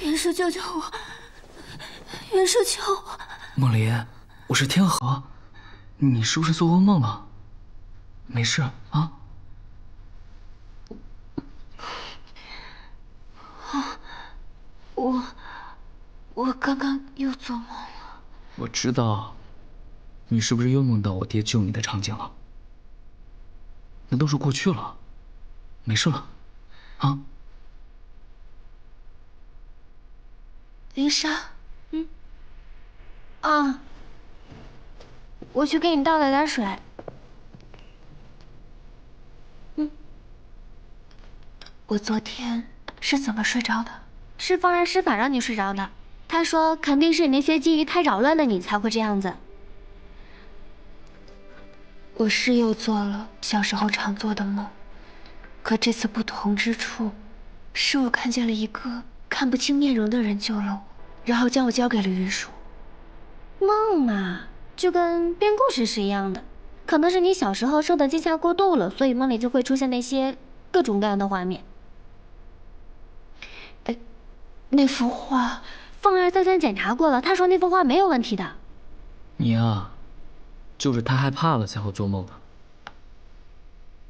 元叔，救救我！元叔，救我！梦离，我是天河，你是不是做噩梦了？没事啊？我刚刚又做梦了。我知道，你是不是又梦到我爹救你的场景了？那都是过去了，没事了，啊？林莎，啊，我去给你倒了点水。我昨天是怎么睡着的？是方然施法让你睡着的。他说肯定是你那些记忆太扰乱了，你才会这样子。我是又做了小时候常做的梦，可这次不同之处，是我看见了一个看不清面容的人救了我，然后将我交给了云舒。梦嘛，就跟编故事是一样的，可能是你小时候受的惊吓过度了，所以梦里就会出现那些各种各样的画面。那幅画，凤儿再三检查过了，她说那幅画没有问题的。你呀，就是太害怕了才会做梦的。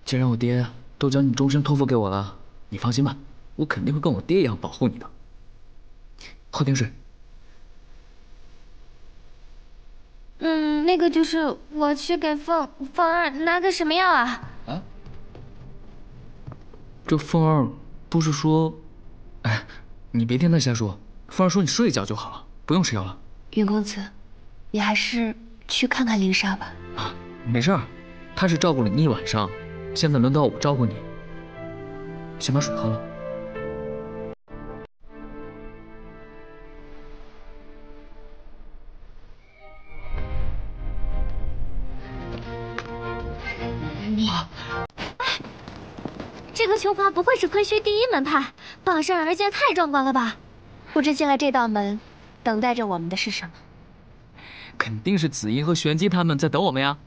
既然我爹都将你终身托付给我了，你放心吧，我肯定会跟我爹一样保护你的。喝点水。那个就是我去给凤儿拿个什么药啊？啊？这凤儿不是说，哎，你别听他瞎说。凤儿说你睡一觉就好了，不用吃药了。云公子，你还是去看看林莎吧。啊，没事儿，他是照顾了你一晚上，现在轮到我照顾你。先把水喝了。这个琼华不会是昆虚第一门派，榜上而见太壮观了吧？不知进了这道门，等待着我们的是什么？肯定是紫英和玄机他们在等我们呀。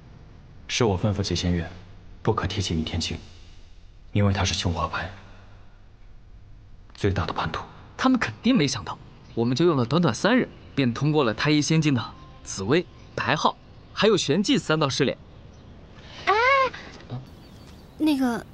是我吩咐齐仙月，不可提起尹天青，因为他是琼华派最大的叛徒。他们肯定没想到，我们就用了短短3日，便通过了太一仙境的紫薇、白皓，还有玄机3道试炼。那个，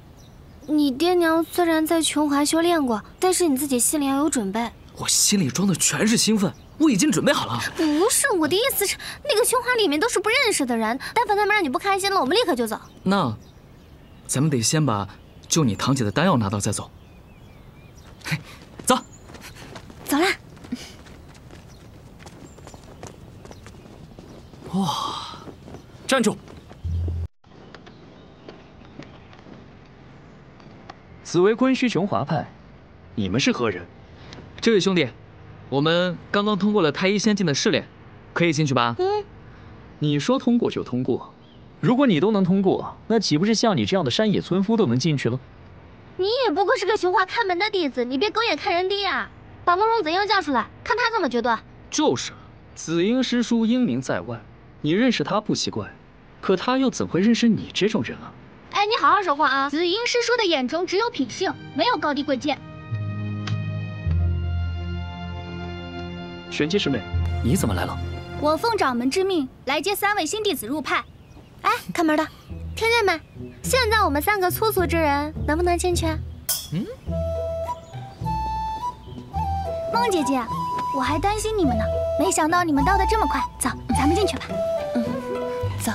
你爹娘虽然在琼华修炼过，但是你自己心里要有准备。我心里装的全是兴奋，我已经准备好了。不是，我的意思是，那个琼华里面都是不认识的人，但凡他们让你不开心了，我们立刻就走。那，咱们得先把救你堂姐的丹药拿到再走。嘿，走，走啦。哇，站住！此为昆虚琼华派，你们是何人？这位兄弟，我们刚刚通过了太一仙境的试炼，可以进去吧？你说通过就通过，如果你都能通过，那岂不是像你这样的山野村夫都能进去了？你也不过是个琼华看门的弟子，你别狗眼看人低啊！把慕容紫英叫出来，看他怎么决断。就是，紫英师叔英名在外，你认识他不奇怪，可他又怎会认识你这种人啊？哎，你好好说话啊！紫英师叔的眼中只有品性，没有高低贵贱。玄机师妹，你怎么来了？我奉掌门之命来接3位新弟子入派。哎，看门的，听见没？现在我们3个粗俗之人能不能进去？梦姐姐，我还担心你们呢，没想到你们到的这么快。走，咱们进去吧。走。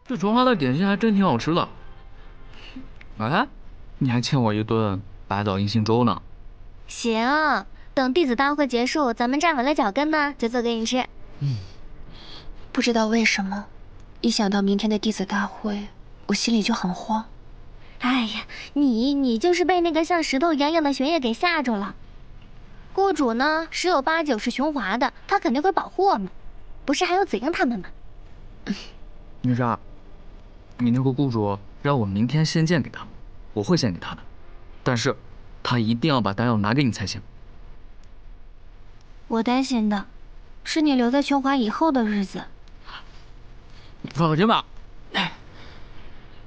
这琼华的点心还真挺好吃的。哎，你还欠我一顿白枣银杏粥呢。行，等弟子大会结束，咱们站稳了脚跟呢，就做给你吃。不知道为什么，一想到明天的弟子大会，我心里就很慌。哎呀，你就是被那个像石头一样的玄叶给吓着了。雇主呢，十有八九是琼华的，他肯定会保护我们。不是还有紫英他们吗？女莎，你那个雇主让我明天献剑给他，我会献给他的，但是他一定要把丹药拿给你才行。我担心的是你留在琼华以后的日子。放心吧，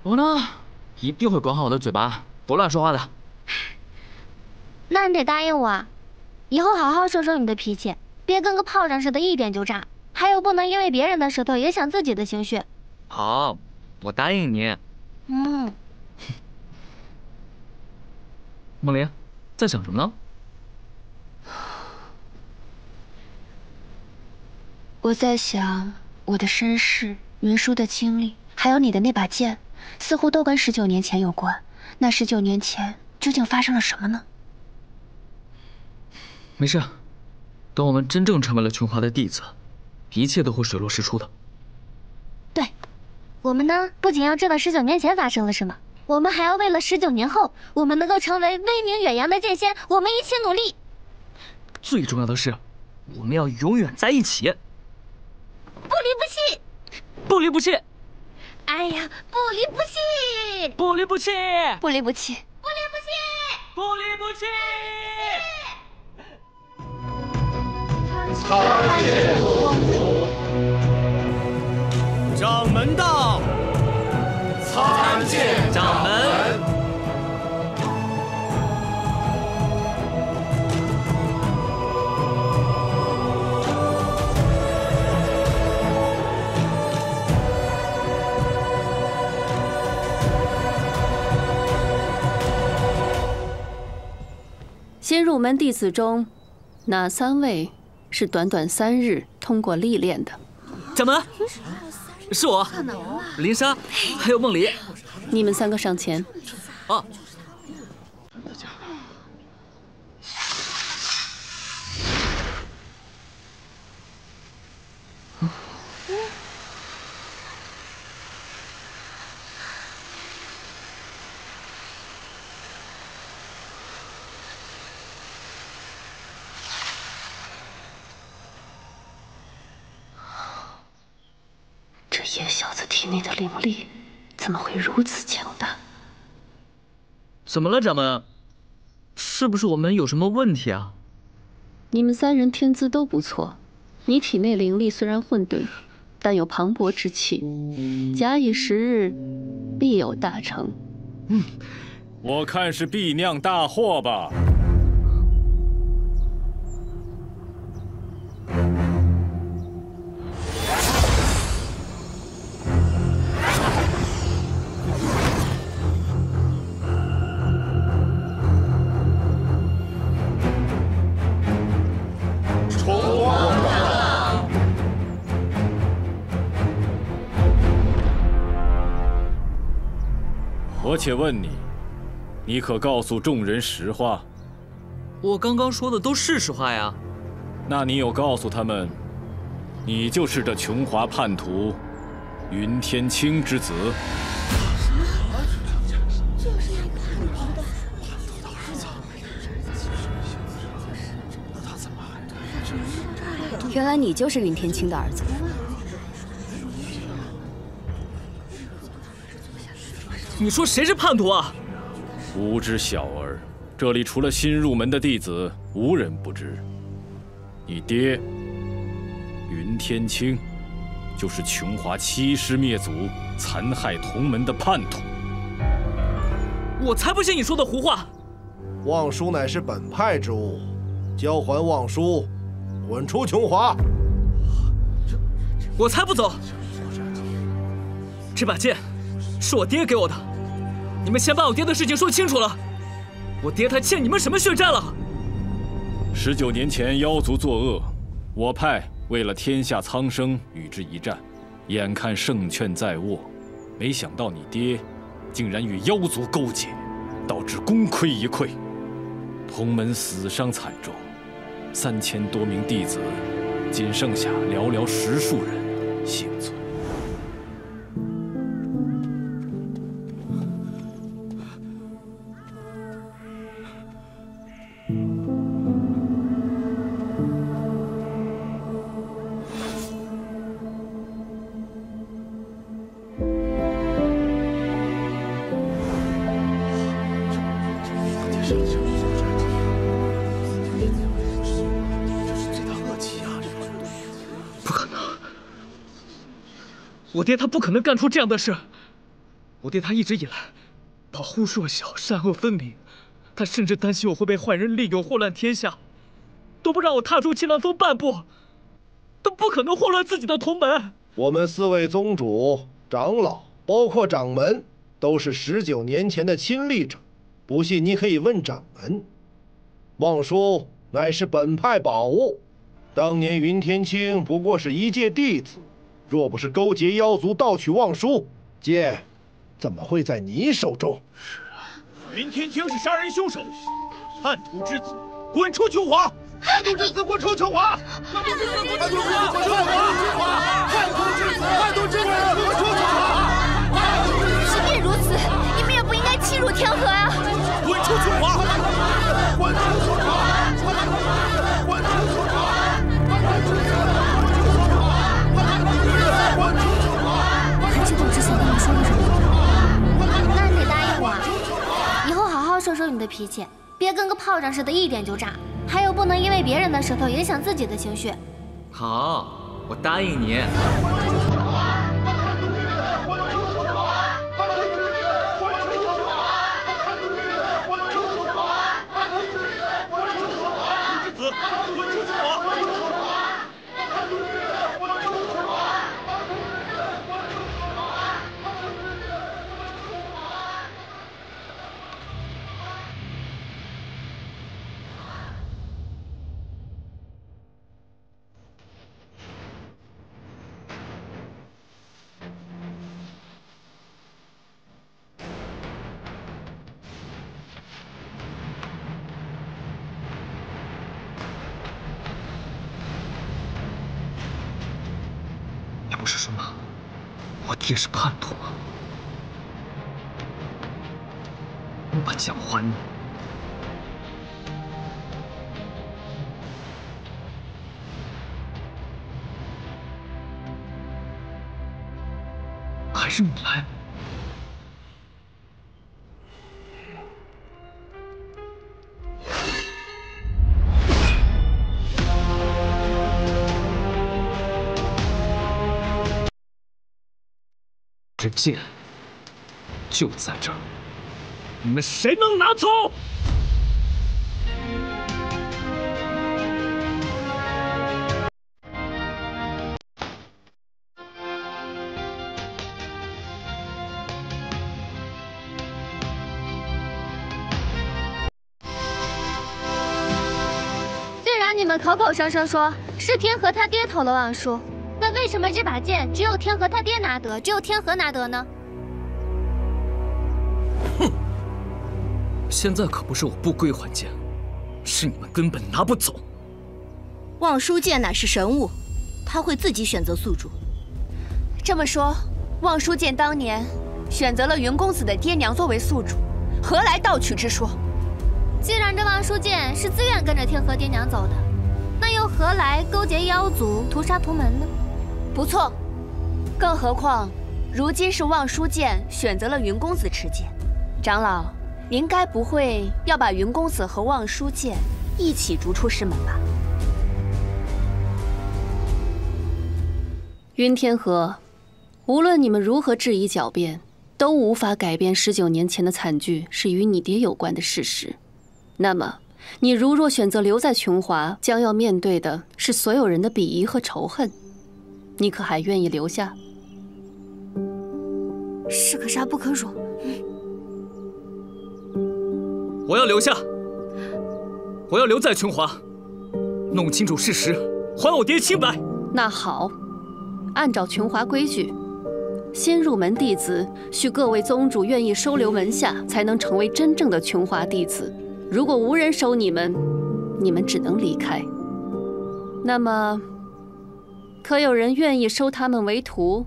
我呢一定会管好我的嘴巴，不乱说话的。那你得答应我啊，以后好好收收你的脾气，别跟个炮仗似的，一点就炸。还有，不能因为别人的舌头影响自己的情绪。好，我答应你。梦玲，在想什么呢？我在想，我的身世、云舒的经历，还有你的那把剑，似乎都跟19年前有关。那19年前究竟发生了什么呢？没事，等我们真正成为了琼华的弟子，一切都会水落石出的。对，我们呢，不仅要知道19年前发生了什么，我们还要为了19年后，我们能够成为威名远扬的剑仙，我们一起努力。最重要的是，我们要永远在一起，不离不弃，不离不弃。哎呀，不离不弃，不离不弃，不离不弃，不离不弃，不离不弃。参见掌门到，参见掌门。新入门弟子中，哪3位是短短3日通过历练的？掌门，是我，林莎，还有梦离。你们3个上前。啊。这野小子体内的灵力怎么会如此强大？怎么了，掌门？是不是我们有什么问题啊？你们3人天资都不错，你体内灵力虽然混沌，但有磅礴之气，假以时日，必有大成。我看是必酿大祸吧。我且问你，你可告诉众人实话？我刚刚说的都是实话呀。那你有告诉他们，你就是这琼华叛徒云天青之子？原来你就是云天青的儿子。你说谁是叛徒啊？无知小儿，这里除了新入门的弟子，无人不知。你爹云天青，就是琼华欺师灭祖、残害同门的叛徒。我才不信你说的胡话！望叔乃是本派之物，交还望叔，滚出琼华！我才不走！这把剑是我爹给我的，你们先把我爹的事情说清楚了。我爹他欠你们什么血债了？19年前妖族作恶，我派为了天下苍生与之一战，眼看胜券在握，没想到你爹竟然与妖族勾结，导致功亏一篑，同门死伤惨重，3000多名弟子，仅剩下寥寥10数人幸存。我爹他不可能干出这样的事。我爹他一直以来保护弱小，善恶分明，他甚至担心我会被坏人利用，祸乱天下，都不让我踏出青鸾峰半步。他不可能祸乱自己的同门。我们4位宗主、长老，包括掌门，都是19年前的亲历者。不信你可以问掌门。望叔乃是本派宝物，当年云天青不过是一介弟子，若不是勾结妖族盗取望书，剑怎么会在你手中？是啊，云天青是杀人凶手，叛徒之子，滚出琼华！叛徒之子，滚出琼华！叛徒之子，滚出琼华！滚出琼华！叛徒之子，叛徒之子，滚出琼华！即便如此，你们也不应该欺辱天河啊！滚出琼华！滚出琼华！滚出琼华！还记得我之前跟你说的什么？那你得答应我啊，以后好好收收你的脾气，别跟个炮仗似的，一点就炸。还有，不能因为别人的舌头影响自己的情绪。好，我答应你。你不是说我爹是叛徒吗？我把奖还你。还是你来。这剑就在这儿，你们谁能拿走？虽然你们口口声声说是天河他爹偷了望书，那为什么这把剑只有天河他爹拿得，只有天河拿得呢？哼！现在可不是我不归还剑，是你们根本拿不走。望书剑乃是神物，他会自己选择宿主。这么说，望书剑当年选择了云公子的爹娘作为宿主，何来盗取之说？既然这望书剑是自愿跟着天河爹娘走的，那又何来勾结妖族、屠杀同门呢？不错，更何况如今是望书剑选择了云公子持剑，长老，您该不会要把云公子和望书剑一起逐出师门吧？云天河，无论你们如何质疑狡辩，都无法改变19年前的惨剧是与你爹有关的事实。那么，你如若选择留在琼华，将要面对的是所有人的鄙夷和仇恨。你可还愿意留下？士可杀不可辱。我要留下，我要留在琼华，弄清楚事实，还我爹清白。那好，按照琼华规矩，新入门弟子需各位宗主愿意收留门下，才能成为真正的琼华弟子。如果无人收你们，你们只能离开。那么，可有人愿意收他们为徒？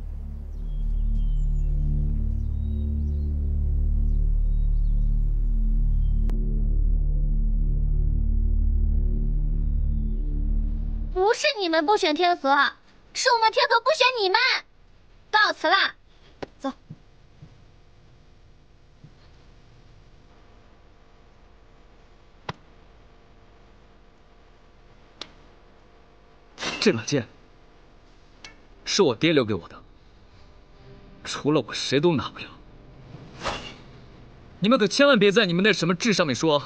不是你们不选天河，是我们天河不选你们。告辞啦，走。这把剑是我爹留给我的，除了我谁都拿不了。你们可千万别在你们那什么志上面说，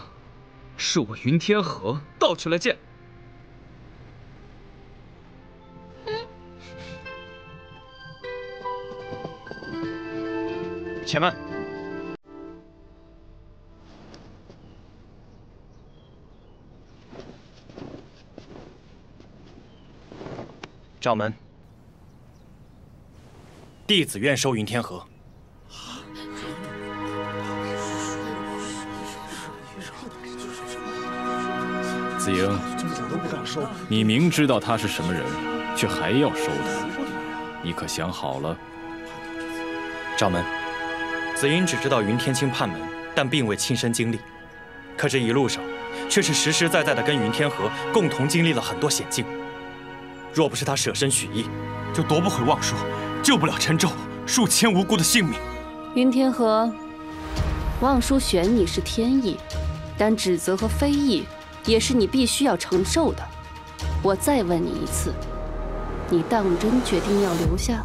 是我云天河盗取了剑。且慢。掌门，弟子愿收云天河。子莹，你明知道他是什么人，却还要收他，你可想好了？掌门，子英只知道云天清叛门，但并未亲身经历。可这一路上，却是实实在在的跟云天河共同经历了很多险境。若不是他舍身许意，就夺不回望舒，救不了陈州数千无辜的性命。云天河，望舒选你是天意，但指责和非议也是你必须要承受的。我再问你一次，你当真决定要留下？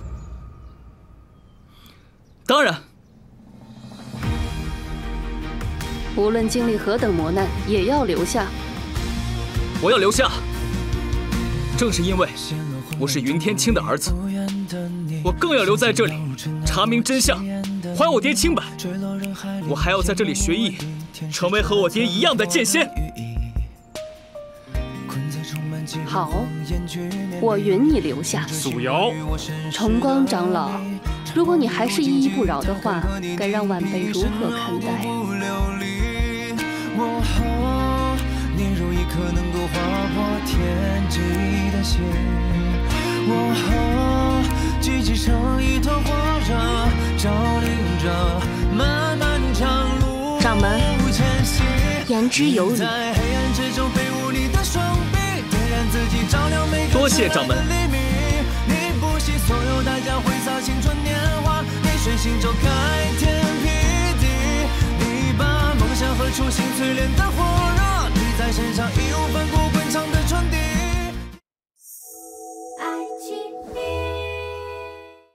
当然。无论经历何等磨难，也要留下。我要留下，正是因为我是云天清的儿子，我更要留在这里，查明真相，还我爹清白。我还要在这里学艺，成为和我爹一样的剑仙。好，我允你留下。素瑶，崇光长老，如果你还是依依不饶的话，该让晚辈如何看待？你如一颗能够划破天际的线，聚集成一团火热，照亮着漫漫长路。掌门，言之有理。多谢掌门。你不惜所有代价挥洒青春年华，你随行就开天辟地，你把梦想和初心淬炼的火热，你在身上义无反顾。